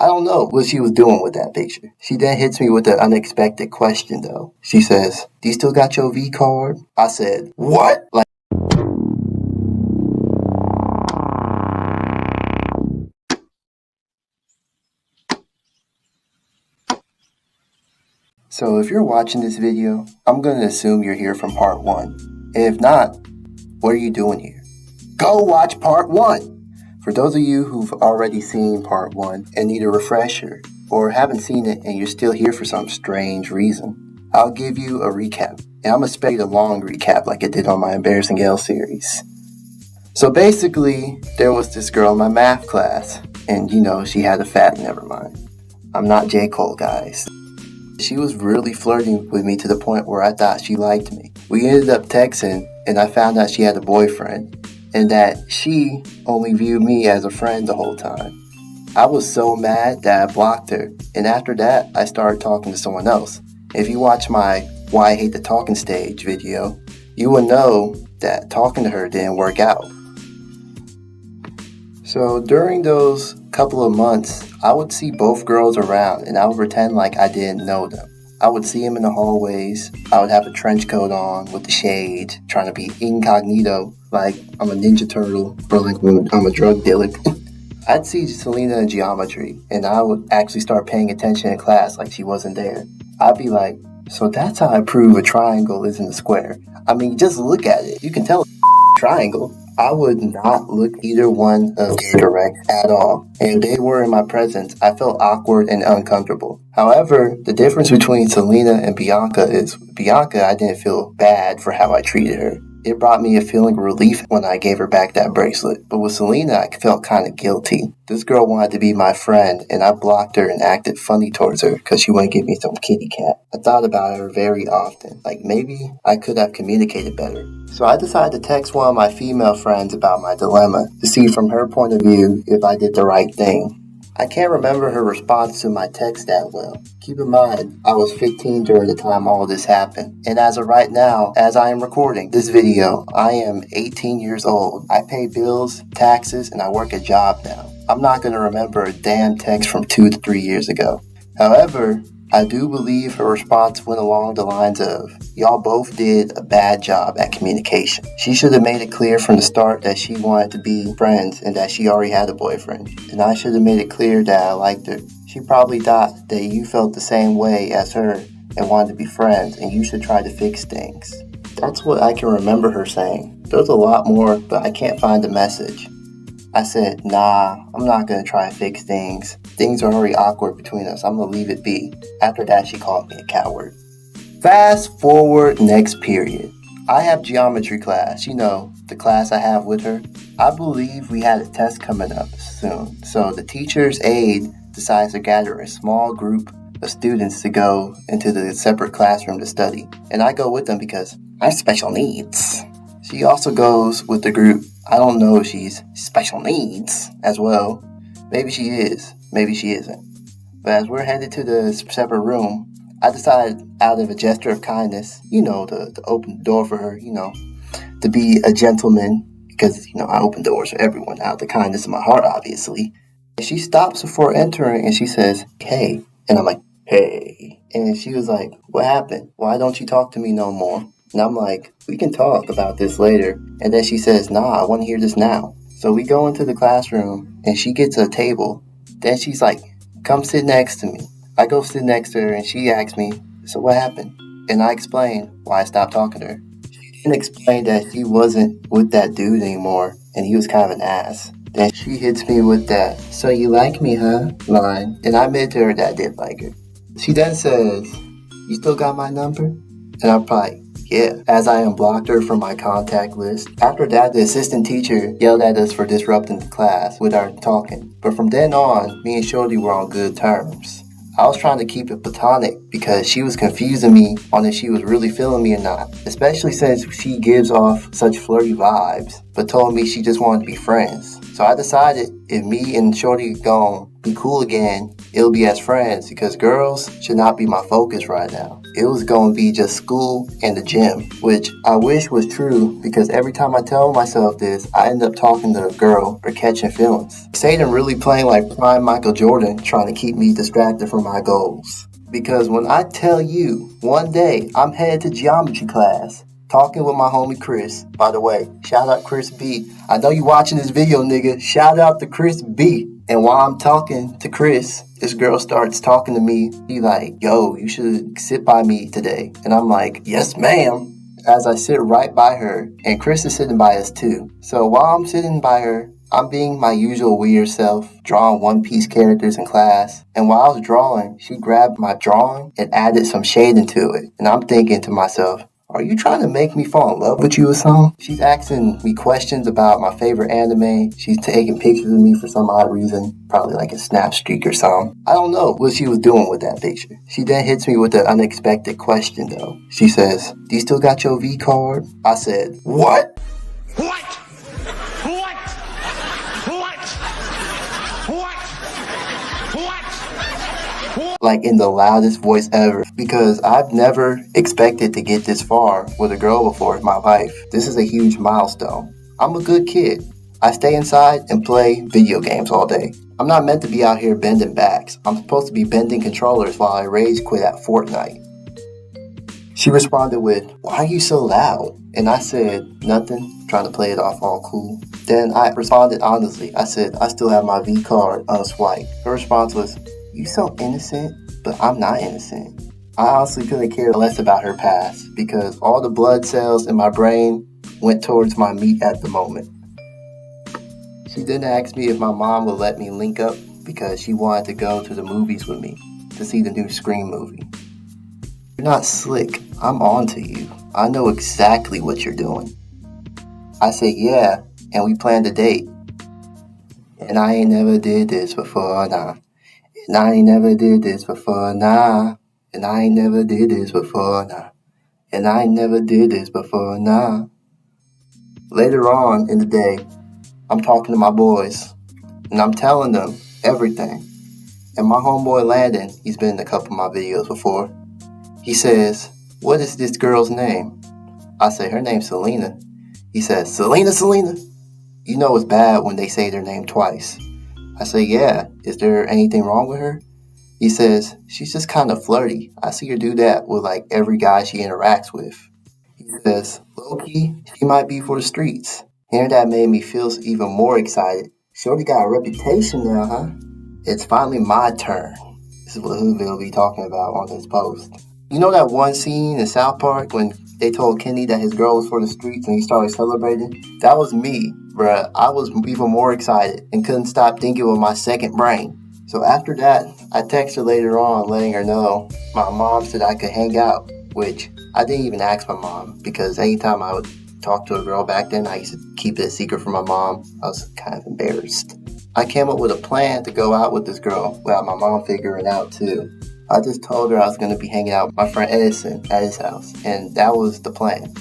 I don't know what she was doing with that picture. She then hits me with an unexpected question, though. She says, "Do you still got your V card?" I said, "What?" So if you're watching this video, I'm going to assume you're here from part 1. And if not, what are you doing here? Go watch part 1! For those of you who've already seen part 1 and need a refresher, or haven't seen it and you're still here for some strange reason, I'll give you a recap. And I'm going to spare you the long recap like I did on my Embarrassing L series. So basically, there was this girl in my math class, and she had a fat, never mind. I'm not J. Cole, guys. She was really flirting with me to the point where I thought she liked me. We ended up texting, and I found out she had a boyfriend, and that she only viewed me as a friend the whole time. I was so mad that I blocked her, and after that, I started talking to someone else. If you watch my Why I Hate the Talking Stage video, you will know that talking to her didn't work out. So during those couple of months, I would see both girls around and I would pretend like I didn't know them. I would see them in the hallways. I would have a trench coat on with the shades, trying to be incognito, like I'm a Ninja Turtle or like I'm a drug dealer. I'd see Selena in geometry and I would actually start paying attention in class like she wasn't there. I'd be like, so that's how I prove a triangle isn't a square. I mean, just look at it. You can tell it's a triangle. I would not look either one of their direct at all. And if they were in my presence, I felt awkward and uncomfortable. However, the difference between Selena and Bianca is Bianca, I didn't feel bad for how I treated her. It brought me a feeling of relief when I gave her back that bracelet. But with Selena, I felt kind of guilty. This girl wanted to be my friend, and I blocked her and acted funny towards her because she wouldn't give me some kitty cat. I thought about her very often. Like, maybe I could have communicated better. So I decided to text one of my female friends about my dilemma to see from her point of view if I did the right thing. I can't remember her response to my text that well. Keep in mind, I was 15 during the time all this happened. And as of right now, as I am recording this video, I am 18 years old. I pay bills, taxes, and I work a job now. I'm not going to remember a damn text from 2 to 3 years ago. However, I do believe her response went along the lines of, y'all both did a bad job at communication. She should have made it clear from the start that she wanted to be friends and that she already had a boyfriend. And I should have made it clear that I liked her. She probably thought that you felt the same way as her and wanted to be friends and you should try to fix things. That's what I can remember her saying. There's a lot more, but I can't find the message. I said, nah, I'm not going to try to fix things. Things are already awkward between us. I'm going to leave it be. After that, she called me a coward. Fast forward next period. I have geometry class, the class I have with her. I believe we had a test coming up soon. So the teacher's aide decides to gather a small group of students to go into the separate classroom to study. And I go with them because I have special needs. She also goes with the group. I don't know if she's special needs as well. Maybe she is. Maybe she isn't. But as we're headed to the separate room, I decided out of a gesture of kindness, to open the door for her, to be a gentleman. Because, I open doors for everyone out of the kindness of my heart, obviously. And she stops before entering and she says, hey. And I'm like, hey. And she was like, what happened? Why don't you talk to me no more? And I'm like, we can talk about this later. And then she says, nah, I want to hear this now. So we go into the classroom and she gets a table. Then she's like, come sit next to me. I go sit next to her and she asks me, so what happened? And I explain why I stopped talking to her. She didn't explain that she wasn't with that dude anymore and he was kind of an ass. Then she hits me with that, so you like me, huh? line. And I admit to her that I did like her. She then says, you still got my number? And I'm like, yeah, as I unblocked her from my contact list. After that, the assistant teacher yelled at us for disrupting the class with our talking. But from then on, me and Shorty were on good terms. I was trying to keep it platonic because she was confusing me on if she was really feeling me or not. Especially since she gives off such flirty vibes, but told me she just wanted to be friends. So I decided if me and Shorty gonna be cool again, it'll be as friends because girls should not be my focus right now. It was going to be just school and the gym, which I wish was true because every time I tell myself this, I end up talking to a girl or catching feelings. Satan really playing like prime Michael Jordan, trying to keep me distracted from my goals. Because when I tell you, one day I'm headed to geometry class, talking with my homie Chris. By the way, shout out Chris B. I know you watching this video, nigga. Shout out to Chris B. And while I'm talking to Chris, this girl starts talking to me. She like, yo, you should sit by me today. And I'm like, yes, ma'am. As I sit right by her, and Chris is sitting by us too. So while I'm sitting by her, I'm being my usual weird self, drawing One Piece characters in class. And while I was drawing, she grabbed my drawing and added some shade into it. And I'm thinking to myself, are you trying to make me fall in love with you or something? She's asking me questions about my favorite anime. She's taking pictures of me for some odd reason. Probably like a snap streak or something. I don't know what she was doing with that picture. She then hits me with an unexpected question though. She says, do you still got your V card? I said, what? What? What? What? What? What? Like in the loudest voice ever, because I've never expected to get this far with a girl before in my life. This is a huge milestone. I'm a good kid. I stay inside and play video games all day. I'm not meant to be out here bending backs. I'm supposed to be bending controllers while I rage quit at Fortnite. She responded with, why are you so loud? And I said, nothing, trying to play it off all cool. Then I responded honestly. I said, I still have my V card unswiped. Her response was, you so innocent, but I'm not innocent. I honestly couldn't care less about her past because all the blood cells in my brain went towards my meat at the moment. She then asked me if my mom would let me link up because she wanted to go to the movies with me to see the new Scream movie. You're not slick. I'm on to you. I know exactly what you're doing. I said, yeah, and we planned a date. And I ain't never did this before, nah. And I ain't never did this before, nah. And I ain't never did this before, nah. And I ain't never did this before, nah. Later on in the day, I'm talking to my boys, and I'm telling them everything. And my homeboy Landon, he's been in a couple of my videos before. He says, what is this girl's name? I say, her name's Selena. He says, Selena? You know it's bad when they say their name twice. I say, yeah, is there anything wrong with her? He says, she's just kind of flirty. I see her do that with like every guy she interacts with. He says, low-key, she might be for the streets. Hearing that made me feel even more excited. Shorty got a reputation now, huh? It's finally my turn. This is what Hoodville will be talking about on this post. You know that one scene in South Park when they told Kenny that his girl was for the streets and he started celebrating? That was me, bruh. I was even more excited and couldn't stop thinking with my second brain. So after that, I texted her later on letting her know my mom said I could hang out, which I didn't even ask my mom because anytime I would talk to a girl back then, I used to keep it a secret from my mom. I was kind of embarrassed. I came up with a plan to go out with this girl without my mom figuring out too. I just told her I was going to be hanging out with my friend Edison at his house, and that was the plan.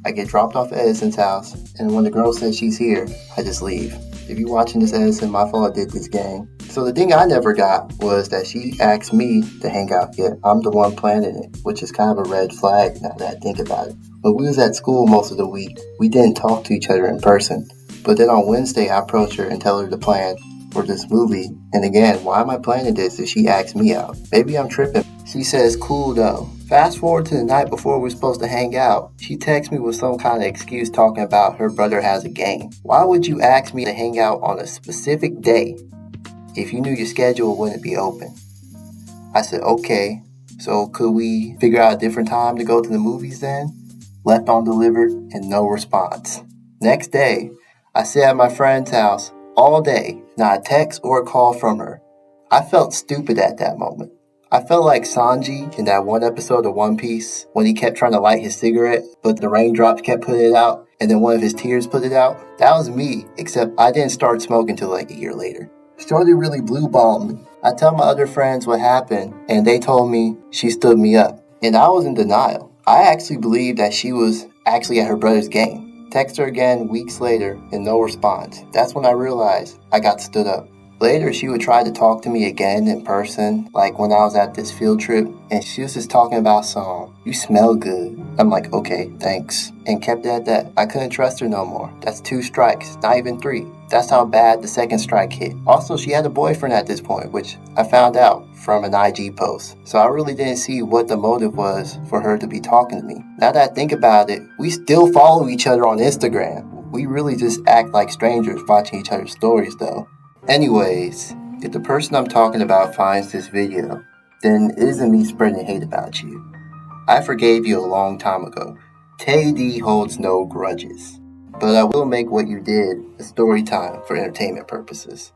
I get dropped off at Edison's house, and when the girl says she's here, I just leave. If you're watching this, Edison, my fault I did this gang. So the thing I never got was that she asked me to hang out, yet I'm the one planning it, which is kind of a red flag now that I think about it. When we was at school most of the week, we didn't talk to each other in person. But then on Wednesday, I approach her and tell her the plan for this movie. And again, why am I planning this if she asks me out? Maybe I'm tripping. She says, cool though. Fast forward to the night before we're supposed to hang out. She texts me with some kind of excuse talking about her brother has a game. Why would you ask me to hang out on a specific day if you knew your schedule wouldn't be open? I said, okay. So could we figure out a different time to go to the movies then? Left undelivered and no response. Next day, I sat at my friend's house all day, not a text or a call from her. I felt stupid at that moment. I felt like Sanji in that one episode of One Piece when he kept trying to light his cigarette, but the raindrops kept putting it out, and then one of his tears put it out. That was me, except I didn't start smoking till like a year later. Shorty really blue-balled me. I tell my other friends what happened, and they told me she stood me up. And I was in denial. I actually believed that she was actually at her brother's game. Text her again weeks later and no response. That's when I realized I got stood up. Later, she would try to talk to me again in person, like when I was at this field trip, and she was just talking about some, you smell good. I'm like, okay, thanks. And kept it at that. I couldn't trust her no more. That's 2 strikes, not even 3. That's how bad the second strike hit. Also, she had a boyfriend at this point, which I found out from an IG post. So I really didn't see what the motive was for her to be talking to me. Now that I think about it, we still follow each other on Instagram. We really just act like strangers watching each other's stories though. Anyways, if the person I'm talking about finds this video, then it isn't me spreading hate about you. I forgave you a long time ago. KD holds no grudges. But I will make what you did a story time for entertainment purposes.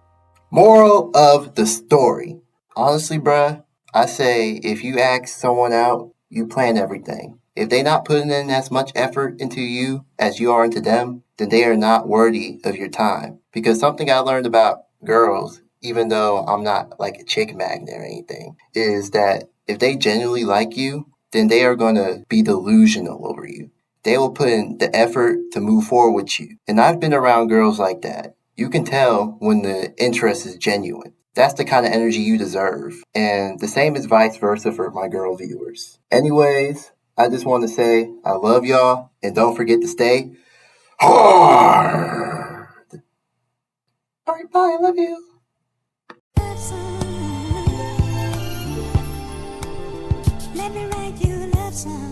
Moral of the story. Honestly, bruh, I say if you ask someone out, you plan everything. If they not putting in as much effort into you as you are into them, then they are not worthy of your time. Because something I learned about girls, even though I'm not like a chick magnet or anything, is that if they genuinely like you, then they are going to be delusional over you. They will put in the effort to move forward with you. And I've been around girls like that. You can tell when the interest is genuine. That's the kind of energy you deserve. And the same is vice versa for my girl viewers. Anyways, I just want to say I love y'all and don't forget to stay hard. All right, bye. I love you. Let me write you a love song.